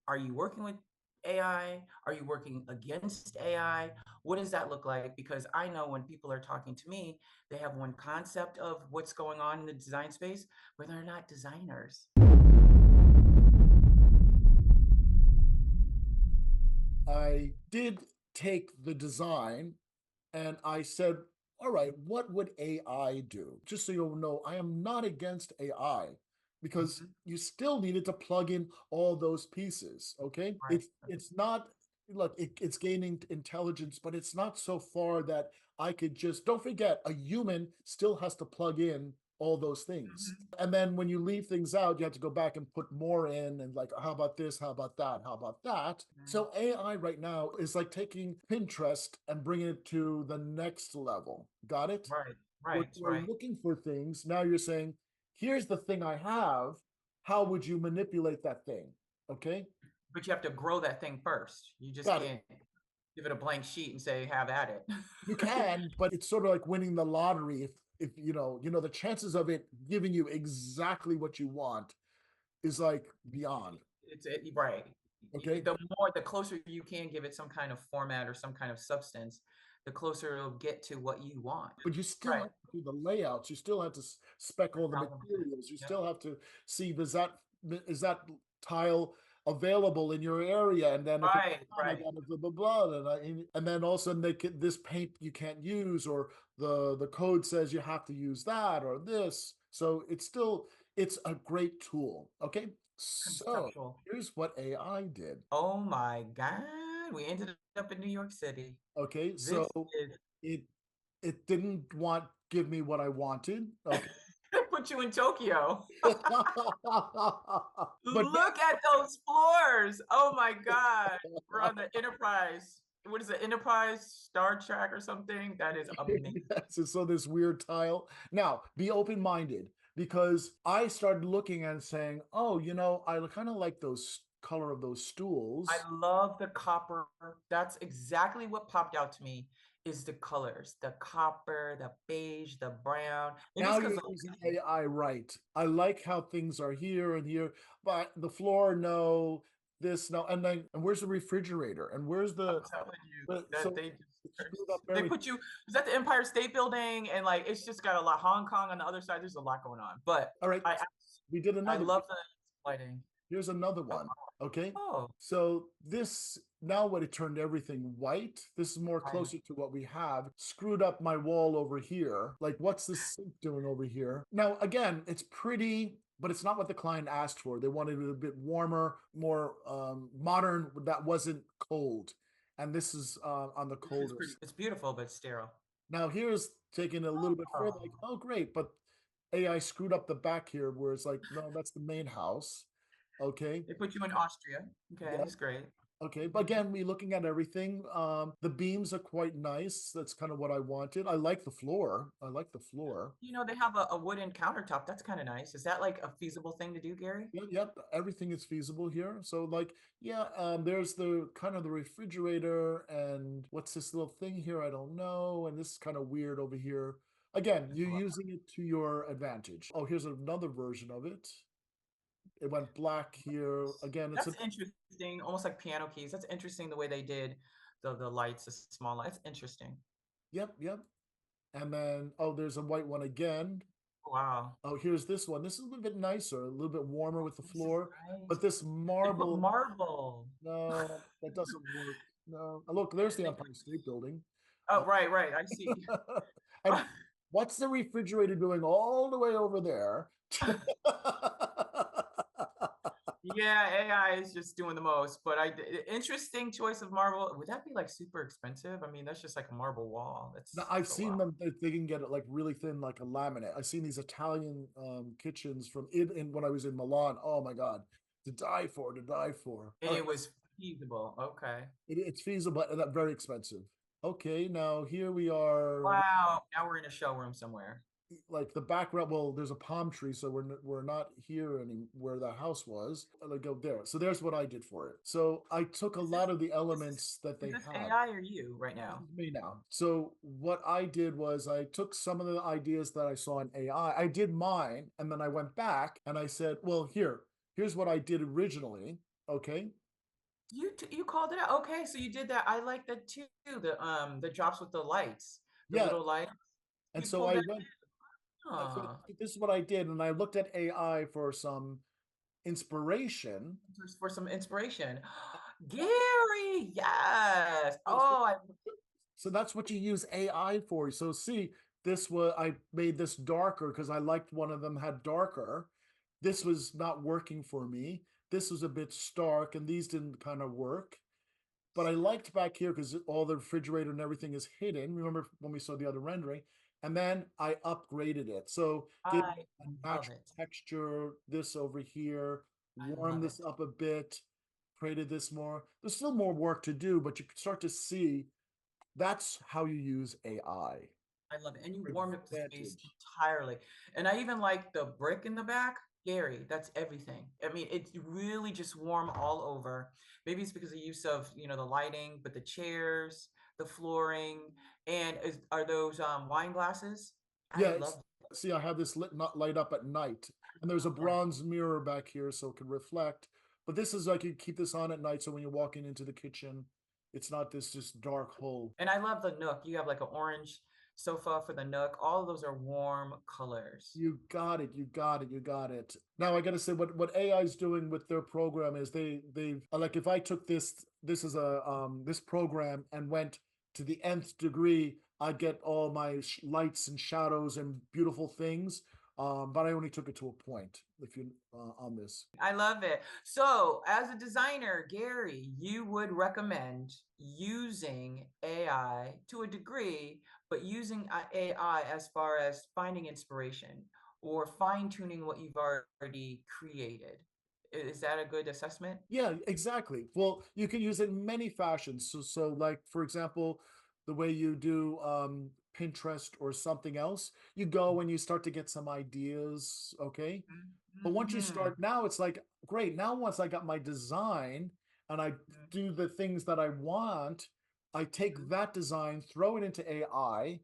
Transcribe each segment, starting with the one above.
Are you working with AI? Are you working against AI? What does that look like? Because I know when people are talking to me, they have one concept of what's going on in the design space, but they're not designers. I did take the design and I said, all right, what would AI do? Just so you'll know, I am not against AI because Mhm. you still needed to plug in all those pieces. Okay. Right. It's not look, it's gaining intelligence, but it's not so far that I could just don't forget a human still has to plug in all those things. Mhm. And then when you leave things out, you have to go back and put more in and like, how about this? How about that? How about that? Mhm. So AI right now is like taking Pinterest and bringing it to the next level. Got it? Right. We're, Right. we're Right. looking for things. Now you're saying, here's the thing I have. How would you manipulate that thing? Okay. But you have to grow that thing first. You just Got it. can't give it a blank sheet and say, have at it. You can, but it's sort of like winning the lottery. If the chances of it giving you exactly what you want is like beyond. Right. Okay. The closer you can give it some kind of format or some kind of substance, the closer it'll get to what you want. But you still Right. have to do the layouts. You still have to spec all the Element. materials. You Yep. still have to see is that tile available in your area? And then if it's Right. not, I Right. got to blah blah blah. And then all of a sudden this paint you can't use, or the code says you have to use that or this. So it's a great tool. Okay, so Conceptual. here's what AI did. Oh my God. We ended up in New York City. Okay, so This is it it didn't want give me what I wanted. Okay. put you in Tokyo. But Look at those floors. Oh my God. We're on the Enterprise. What is it? Enterprise Star Trek or something? That is amazing. yes, it's so this weird tile. Now, be open-minded because I started looking and saying, "Oh, I kind of like those color of those I stools." love the copper. That's exactly what popped out to me is the colors, the copper, the beige, the brown. Maybe it's Now because you're the using lighting. AI right. I like how things are here and here, but the floor, no, this, no, and where's the refrigerator? And where's I'm telling you that so they it just screwed up they everything. put you is that the Empire State Building and like it's just got a lot Hong Kong on the other side. There's a lot going on. But All right, I we did I another. love the lighting. Here's another Oh, one. Okay. oh, So this now what it turned everything white. This is more right. closer to what we have. Screwed up my wall over here. Like, what's the sink doing over here? Now, again, it's pretty, but it's not what the client asked for. They wanted it a bit warmer, more modern, that wasn't cold. And this is on the This is colder pretty side. it's beautiful but sterile. Now, here's taking it a little bit further. Like, Oh. oh, great, but AI screwed up the back here, where it's like, no, that's the main house. Okay. They put you in Austria. Okay, Yeah. it's great. Okay, but Mhm. again, we looking at everything. The beams are quite nice. That's kind of what I wanted. I like the floor. I like the floor. They have a wooden countertop. That's kind of nice. Is that like a feasible thing to do, Gary? Yeah, yep, everything is feasible here. So like, yeah, there's the kind of the refrigerator and what's this little thing here? I don't know. And this is kind of weird over here. Again, There's you're a lot. using it to your advantage. Oh, here's another version of it. It went black here. Again, it's a That's interesting. Almost like piano keys. That's interesting the way they did the lights, the small lights. Interesting. yep, yep. And then oh, there's a white one again. Wow. Oh, here's this one. This is a little bit nicer, a little bit warmer with the This is floor. nice. But this They put marble, marble. no, that doesn't work. No. Look, there's the They put, Empire State Building. oh, right, right. I see. And what's the refrigerator doing all the way over there? Yeah, AI is just doing the most. But interesting choice of marble. Would that be like super expensive? I mean, that's just like a marble wall. Now, That's I've a seen lot. them, they can get it like really thin, like a laminate. I've seen these Italian kitchens from in when I was in Milan. Oh my God, to die for, to die for. And All right. it was feasible. Okay. It's feasible, but very expensive. Okay, now here we are, Wow. Now we're in a showroom somewhere. like the background. Well, there's a palm tree, so we're not here any where the house was. I go there. So there's what I did for it. So I took a Is lot this of the is this elements that is they this had. AI or you right This now? is me now. So what I did was I took some of the ideas that I saw in AI. I did mine, and then I went back and I said, well, here's what I did originally. Okay. You called it out. Okay, so you did that. I like that too. The drops with the lights, the Yeah. little lights. And You so pulled I that. went, so Oh, this is what I did. And I looked at AI for some inspiration. for some inspiration. Gary, yes. Oh, I, So that's what you use AI for. So see, this was, I made this darker because I liked one of them had darker. This was not working for me. This was a bit stark, and these didn't kind of work. But I liked back here because all the refrigerator and everything is hidden. Remember when we saw the other rendering? And then I upgraded it. So give I a love natural it. texture, this over here, I warm love this it. up a bit, created this more. There's still more work to do, but you can start to see that's how you use AI. I love it. And you For warmed up the space advantage. entirely. And I even like the brick in the back. Gary, that's everything. I mean, it's really just warm all over. Maybe it's because of use of, the lighting, but the chairs, the flooring, and are those wine glasses? I Yeah, love see, I have this lit not light up at night, and there's a that. bronze mirror back here so it can reflect. But this is like you keep this on at night, so when you're walking into the kitchen, it's not this just dark hole. And I love the nook. You have like an orange sofa for the nook. All of those are warm colors. You got it, you got it, you got it. Now I gotta say what AI is doing with their program is they've like if I took this is a this program and went to the nth degree, I'd get all my lights and shadows and beautiful things. But I only took it to a point if you on this. I love it. So, as a designer, Gary, you would recommend using AI to a degree, but using AI as far as finding inspiration or fine tuning what you've already created. Is that a good assessment? Yeah, exactly. Well, you can use it in many fashions. So like for example, the way you do Pinterest or something else, you go and you start to get some ideas, okay? But once you Mm-hmm. start now, it's like, great. Now, once I got my design and I do the things that I want, I take that design, throw it into AI.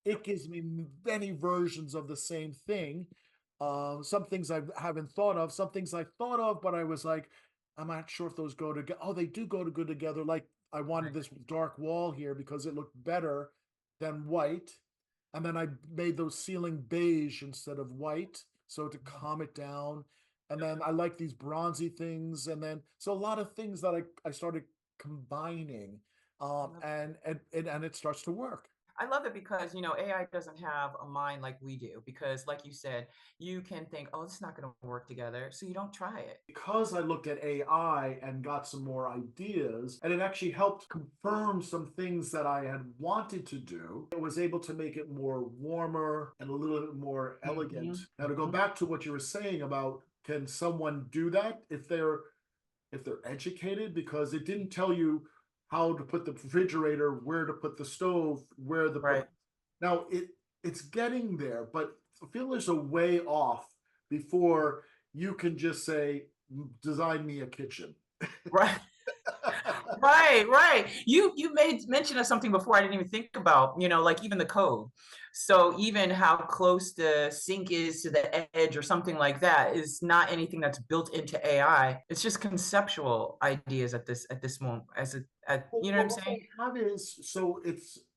It gives me many versions of the same thing. Some things I haven't thought of, some things I thought of, but I was like, I'm not sure if those go together. Oh, they do go to good together. Like I wanted Right. this dark wall here because it looked better than white. And then I made those ceiling beige instead of white, so to calm it down. And then I like these bronzy things, and then so a lot of things that I started combining, and it starts to work. I love it because, AI doesn't have a mind like we do. Because, like you said, you can think, oh, it's not going to work together. So you don't try it. Because I looked at AI and got some more ideas, and it actually helped confirm some things that I had wanted to do. It was able to make it more warmer and a little bit more elegant. Mhm, Now, to go mhm. back to what you were saying about can someone do that if they're educated? Because it didn't tell you how to put the refrigerator, where to put the stove, where to put. Right. Now it's getting there, but I feel there's a way off before you can just say, design me a kitchen. Right. Right, right. You made mention of something before I didn't even think about, like even the code. So even how close the sink is to the edge or something like that is not anything that's built into AI. It's just conceptual ideas at this moment Well, you know what well, I'm what saying? they have is so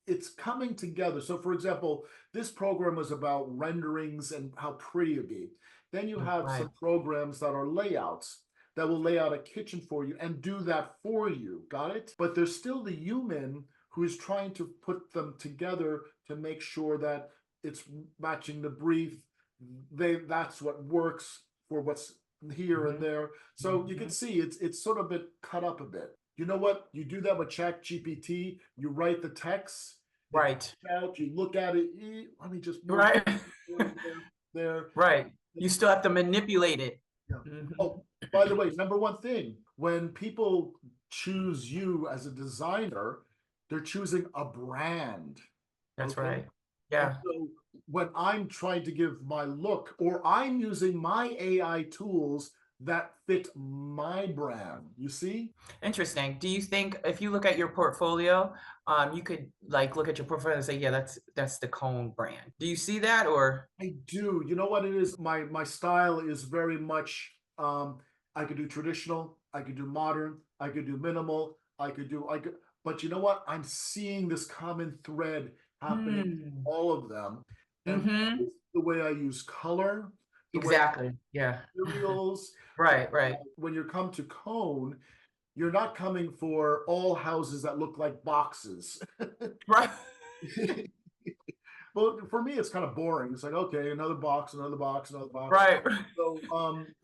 it's coming together. So, for example, this program is about renderings and how pretty it be. Then you have Right. some programs that are layouts that will lay out a kitchen for you and do that for you. Got it? But there's still the human who is trying to put them together to make sure that it's matching the brief. That's what works for what's here and Mhm, there. So you can mhm. see it's sort of been cut up a bit. You know what? You do that with Chat GPT. You write the text, it Right. comes out. You look at it. Let me just move Right. there. Right. You It's still have to manipulate it. yeah. Mhm. Oh, by the way, number one thing when people choose you as a designer, they're choosing a brand. That's Okay. right. And Yeah. so when I'm trying to give my look, or I'm using my AI tools that fit my brand, you see? Interesting. Do you think if you look at your portfolio, you could like look at your portfolio and say, yeah, that's the Cone brand. Do you see that or I do. You know what it is? My style is very much I could do traditional, I could do modern, I could do minimal, but you know what? I'm seeing this common thread happening in Hmm. all of them. And Mm-hmm. the way I use color, the way Exactly. Yeah. materials, Right, right. when you come to Cohn, you're not coming for all houses that look like boxes. Right. Well, for me, it's kind of boring. It's like, okay, another box, another box, another box. Right.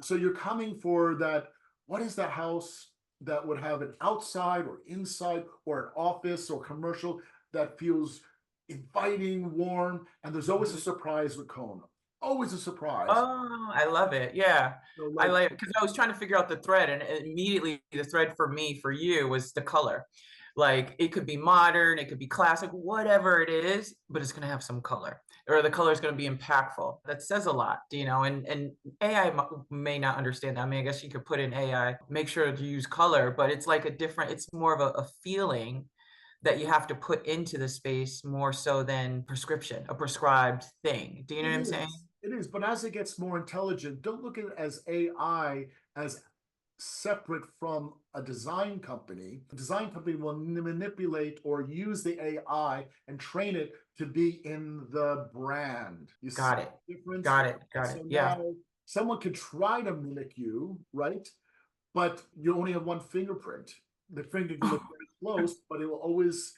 So you're coming for that. What is that house that would have an outside or inside or an office or commercial that feels inviting, warm, and there's always a surprise with Kona. Always a surprise. Oh, I love it. Yeah. So I like, like because I was trying to figure out the thread, and immediately the thread for me, for you, was the color. Like it could be modern, it could be classic, whatever it is, but it's gonna have some color, or the color is gonna be impactful. That says a lot, you know. And AI may not understand that. I mean, I guess you could put in AI, make sure to use color, but it's like a different. It's more of a feeling that you have to put into the space more so than a prescribed thing. Do you know it what I'm saying? is. It is. But as it gets more intelligent, don't look at it as AI as separate from a design company. A design company will manipulate or use the AI and train it to be in the brand. You see Got it. the difference? Got it. Got So it. Yeah. now someone could try to mimic you, right? But you only have one fingerprint. The finger can look very close, but it will always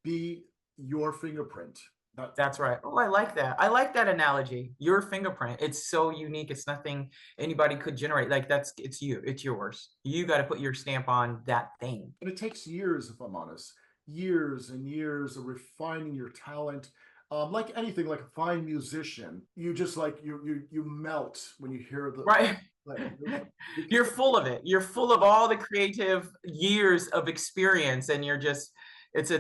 be your fingerprint. That, That's right. Oh, I like that. I like that analogy. Your fingerprint. It's so unique. It's nothing anybody could generate. Like it's you. It's yours. You got to put your stamp on that thing. and it takes years, if I'm honest, years and years of refining your talent. Like anything, like a fine musician, you just like you melt when you hear the Right. play. You're full of it. You're full of all the creative years of experience, and you're just it's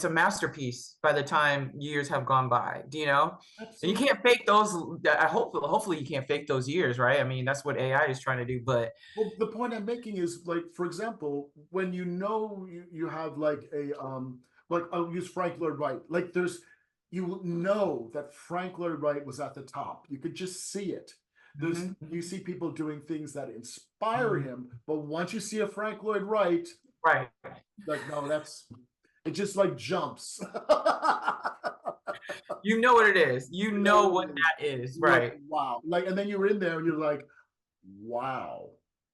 a masterpiece by the time years have gone by. Do you know? And you Absolutely. can't fake those. I hopefully you can't fake those years, right? I mean, that's what AI is trying to do. But Well, the point I'm making is like, for example, when you know you have like I'll use Frank Lloyd Wright. Like you know that Frank Lloyd Wright was at the top. You could just see it. Mhm. You see people doing things that inspire Mhm. him, but once you see a Frank Lloyd Wright, Right. like no, it just like jumps. You know what it is. You You know know what what it is. that is, You're like, right? wow. Like, and then you're in there and you're like, wow,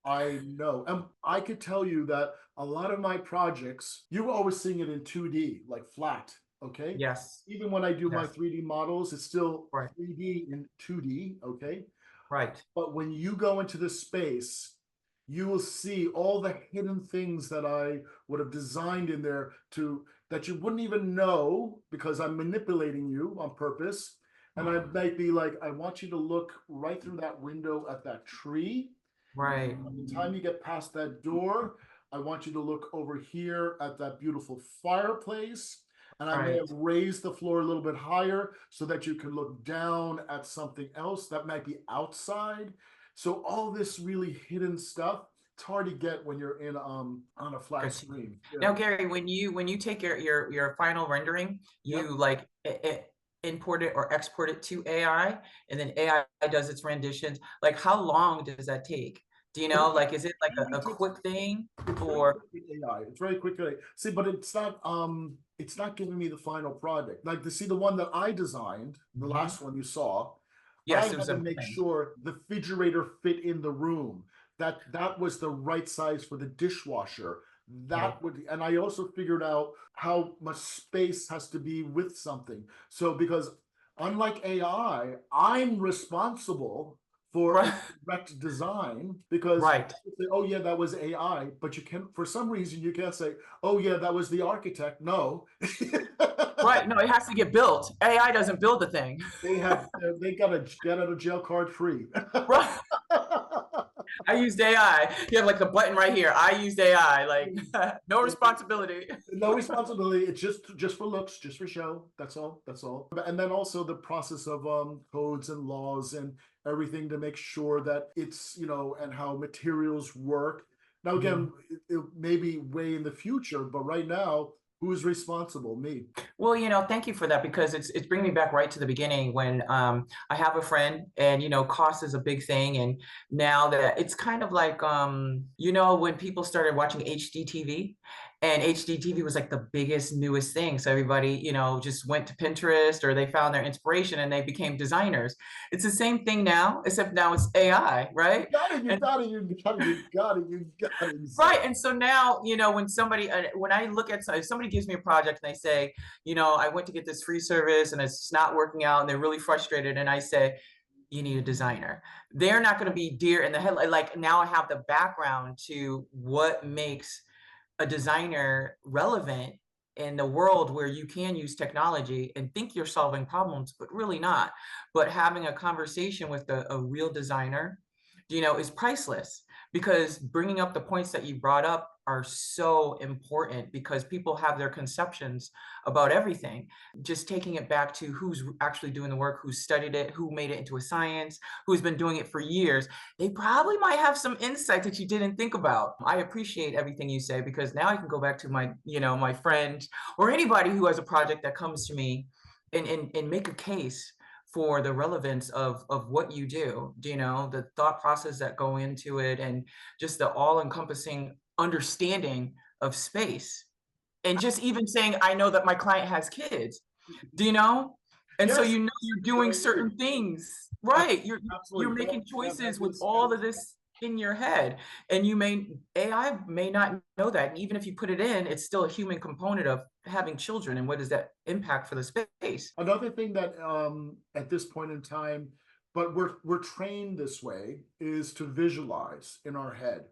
I know. And I could tell you that a lot of my projects, you were always seeing it in 2D, like flat. Okay. Yes. Even when I do my Yes. 3D models, it's still Right. 3D and 2D. Okay. Right. But when you go into the space, you will see all the hidden things that I would have designed in there to that you wouldn't even know because I'm manipulating you on purpose. And I might be like, I want you to look right through that window at that tree. Right. By the time you get past that door, I want you to look over here at that beautiful fireplace. And I may Right. have raised the floor a little bit higher so that you can look down at something else that might be outside. So all this really hidden stuff, it's hard to get when you're in on a flat Good. screen. Yeah. Now, Gary, when you take your final rendering, Yep. you like import it or export it to AI, and then AI does its renditions. Like, how long does that take? Do you It know? Like, is it like usually a takes quick thing, it's very or quick with AI. It's very quick. See, but it's not giving me the final product. Like to see the one that I designed, the Mhm. last one you saw, I Yes, it had was to a make blend. sure the refrigerator fit in the room. That was the right size for the dishwasher. Right. That would, and I also figured out how much space has to be with something. So because unlike AI, I'm responsible for a Right. correct design because Right. say, oh yeah, that was AI, but you can for some reason you can't say, oh yeah, that was the architect. No. Right. No, it has to get built. AI doesn't build the thing. They got a get out of jail card free. Right. I used AI. You have like the button right here. I used AI. Like no responsibility. No responsibility. It's just for looks, just for show. That's all. That's all. And then also the process of codes and laws and everything to make sure that it's and how materials work. Now Mhm. again, it may be way in the future, but right now Who's responsible? Me. Well, thank you for that because it's bringing me back right to the beginning when I have a friend and cost is a big thing, and now that it's kind of like when people started watching HDTV, and HDTV was like the biggest newest thing, so everybody just went to Pinterest or they found their inspiration and they became designers. It's the same thing now, except now it's AI, right? You got it, you And got it, you got it, you got it, you got it. right. And so now, when I look at, if somebody gives me a project and they say, I went to get this free service and it's not working out and they're really frustrated. And I say, you need a designer. They're not going to be deer in the headlight. Like now I have the background to what makes a designer relevant in the world where you can use technology and think you're solving problems, but really not. But having a conversation with a real designer, is priceless, because bringing up the points that you brought up are so important because people have their conceptions about everything. Just taking it back to who's actually doing the work, who studied it, who made it into a science, who's been doing it for years, they probably might have some insight that you didn't think about. I appreciate everything you say because now I can go back to my friend or anybody who has a project that comes to me and make a case for the relevance of what you do, the thought process that go into it, and just the all-encompassing understanding of space. And just even saying, I know that my client has kids, do you know? And so Yes, you're doing certain things, right? You're absolutely. making choices with all of this in your head. And AI may not know that. And even if you put it in, it's still a human component of having children. And what does that impact for the space? Another thing that at this point in time, but we're trained this way, is to visualize in our head.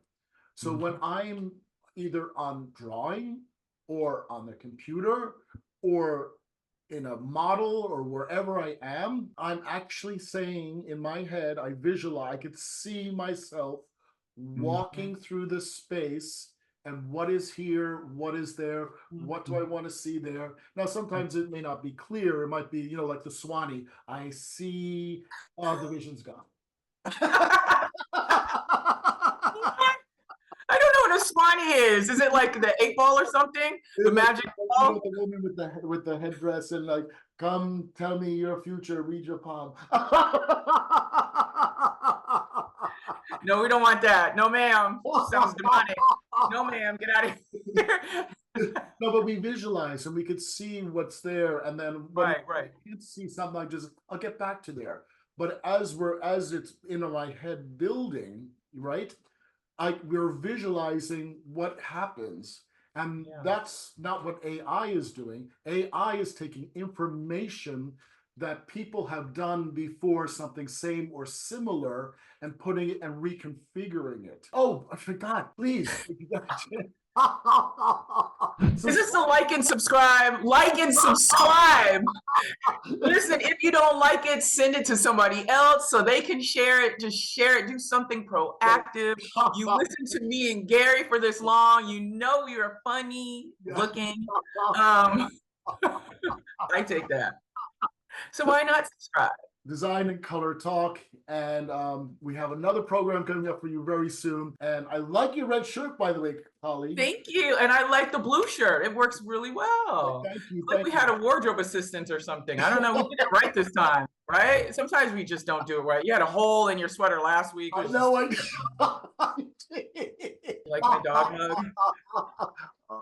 So when I'm either on drawing or on the computer or in a model or wherever I am, I'm actually saying in my head, I visualize, I could see myself walking through the space and what is here, what is there, what do I want to see there. Now, sometimes it may not be clear. It might be, like the Swanee. I see, the vision's gone. I don't know what a Swanee is. Is it like the 8 ball or something? The magic ball? The woman with the headdress and like, come tell me your future, read your palm. No, we don't want that. No, ma'am. Sounds demonic. No, ma'am. Get out of here. No, but we visualize and we could see what's there, and then when Right. you can't see something, like just I'll get back to there. But as it's in my head building, right? We're visualizing what happens, and that's not what AI is doing. AI is taking information that people have done before, something same or similar, and putting it and reconfiguring it. Oh, I forgot. Please. Is this a like and subscribe? Like and subscribe. Listen, if you don't like it, send it to somebody else so they can share it. Just share it. Do something proactive. You listen to me and Gary for this long. You know you're funny looking. I take that. So why not subscribe? Design and Color Talk, and we have another program coming up for you very soon. And I like your red shirt, by the way, Kali. Thank you, and I like the blue shirt. It works really well. Thank you. Like we had a wardrobe assistant or something. I don't know. We did it right this time, right? Sometimes we just don't do it right. You had a hole in your sweater last week. I know. Like my dog mug.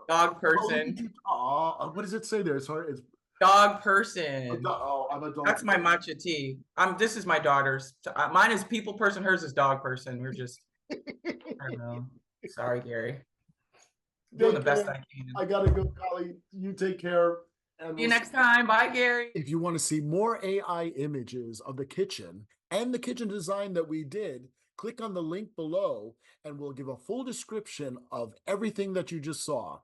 Dog person. What does it say there? It's hard. It's dog person. I'm a dog. That's my matcha tea. This is my daughter's. Mine is people person. Hers is dog person. We're just. I don't know. Sorry, Gary. Doing the best I can. I gotta go, Kali. You take care. See you next time. Bye, Gary. If you want to see more AI images of the kitchen and the kitchen design that we did, click on the link below and we'll give a full description of everything that you just saw.